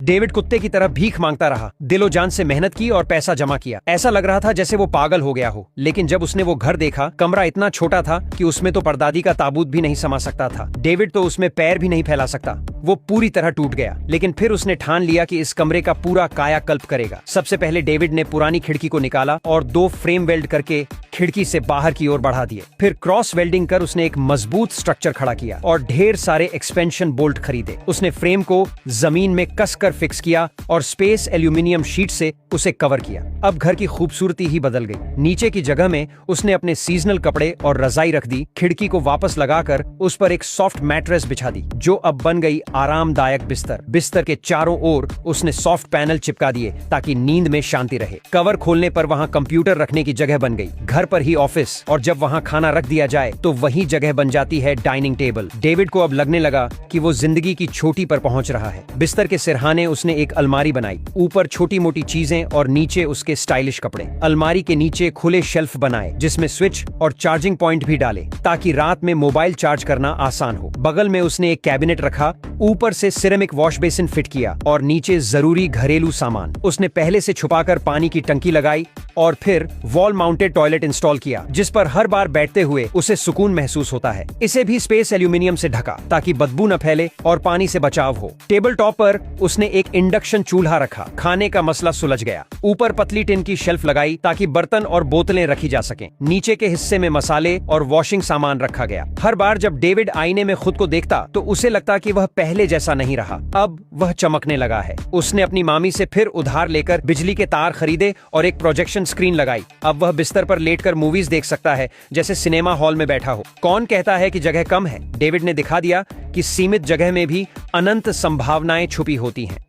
David कुत्ते की तरह भीख मांगता रहा, दिलो जान से मेहनत की और पैसा जमा किया। ऐसा लग रहा था जैसे वो पागल हो गया हो। लेकिन जब उसने वो घर देखा, कमरा इतना छोटा था कि उसमें तो परदादी का ताबूत भी नहीं समा सकता था। डेविड तो उसमें पैर भी नहीं फैला सकता। वो पूरी तरह टूट गया। लेकिन फिर उसने ठान लिया कि इस कमरे का पूरा कायाकल्प करेगा। सबसे पहले डेविड ने पुरानी खिड़की को निकाला और 2 फ्रेम वेल्ड करके खिड़की से बाहर की ओर बढ़ा दिए। फिर क्रॉस वेल्डिंग कर उसने एक मजबूत स्ट्रक्चर खड़ा किया और ढेर सारे एक्सपेंशन बोल्ट खरीदे। उसने फ्रेम को जमीन में कसकर फिक्स किया और स्पेस एल्यूमिनियम शीट से उसे कवर किया। अब घर की खूबसूरती ही बदल गई। नीचे की जगह में उसने अपने सीजनल कपड़े और रजाई रख दी। खिड़की को वापस लगाकर उस पर एक सॉफ्ट मैट्रेस बिछा दी, जो अब बन गई आरामदायक बिस्तर। बिस्तर के चारों ओर उसने सॉफ्ट पैनल चिपका दिए ताकि नींद में शांति रहे। कवर खोलने पर वहां कंप्यूटर रखने की जगह बन गई। घर पर ही ऑफिस, और जब वहां खाना रख दिया जाए तो वही जगह बन जाती है डाइनिंग टेबल। डेविड को अब लगने लगा कि वो जिंदगी की छोटी पर पहुंच रहा है। बिस्तर के सिरहाने उसने एक अलमारी बनाई, ऊपर छोटी मोटी चीजें और नीचे उसके स्टाइलिश कपड़े। अलमारी के नीचे खुले शेल्फ बनाए जिसमें स्विच और चार्जिंग पॉइंट भी डाले ताकि रात में मोबाइल चार्ज करना आसान हो। बगल में उसने एक कैबिनेट रखा, ऊपर से सिरेमिक वॉश बेसिन फिट किया और नीचे जरूरी घरेलू सामान। उसने पहले से छुपाकर पानी की टंकी लगाई और फिर वॉल माउंटेड टॉयलेट इंस्टॉल किया, जिस पर हर बार बैठते हुए उसे सुकून महसूस होता है। इसे भी स्पेस एल्यूमिनियम से ढका ताकि बदबू न फैले और पानी से बचाव हो। टेबल टॉप पर उसने एक इंडक्शन चूल्हा रखा। खाने का मसला सुलझ गया। ऊपर पतली टिन की शेल्फ लगाई ताकि बर्तन और बोतलें रखी जा सकें। नीचे के हिस्से में मसाले और वॉशिंग सामान रखा गया। हर बार जब डेविड आईने में खुद को देखता तो उसे लगता कि वह पहले जैसा नहीं रहा, अब वह चमकने लगा है। उसने अपनी मामी से फिर उधार लेकर बिजली के तार खरीदे और एक प्रोजेक्शन स्क्रीन लगाई। अब वह बिस्तर पर लेटकर मूवीज देख सकता है जैसे सिनेमा हॉल में बैठा हो। कौन कहता है कि जगह कम है? डेविड ने दिखा दिया कि सीमित जगह में भी अनंत संभावनाएं छुपी होती हैं।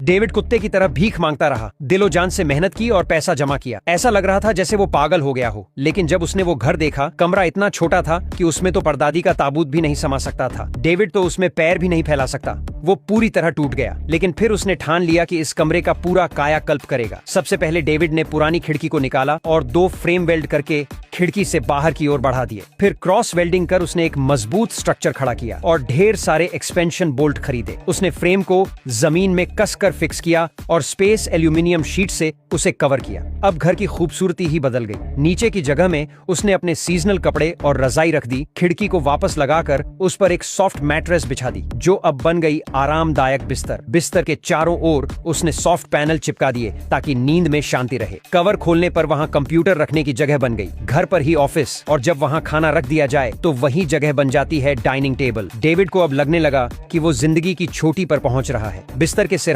डेविड कुत्ते की तरह भीख मांगता रहा, दिलो जान से मेहनत की और पैसा जमा किया। ऐसा लग रहा था जैसे वो पागल हो गया हो। लेकिन जब उसने वो घर देखा, कमरा इतना छोटा था कि उसमें तो परदादी का ताबूत भी नहीं समा सकता था। डेविड तो उसमें पैर भी नहीं फैला सकता। वो पूरी तरह टूट गया। लेकिन फिर उसने ठान लिया कि इस कमरे का पूरा कायाकल्प करेगा। सबसे पहले डेविड ने पुरानी खिड़की को निकाला और 2 फ्रेम वेल्ड करके खिड़की से बाहर की ओर बढ़ा दिए। फिर क्रॉस वेल्डिंग कर उसने एक मजबूत स्ट्रक्चर खड़ा किया और ढेर सारे एक्सपेंशन बोल्ट खरीदे। उसने फ्रेम को जमीन में कसकर फिक्स किया और स्पेस एल्यूमिनियम शीट से उसे कवर किया। अब घर की खूबसूरती ही बदल गई। नीचे की जगह में उसने अपने सीजनल कपड़े और रजाई रख दी। खिड़की को वापस लगाकर उस पर एक सॉफ्ट मैट्रेस बिछा दी, जो अब बन गई आरामदायक बिस्तर। बिस्तर के चारों ओर उसने सॉफ्ट पैनल चिपका दिए ताकि नींद में शांति रहे। कवर खोलने पर वहां कंप्यूटर रखने की जगह बन गई। घर पर ही ऑफिस, और जब वहां खाना रख दिया जाए तो वही जगह बन जाती है डाइनिंग टेबल। डेविड को अब लगने लगा कि वो जिंदगी की छोटी पर पहुंच रहा है। बिस्तर के सिरहाने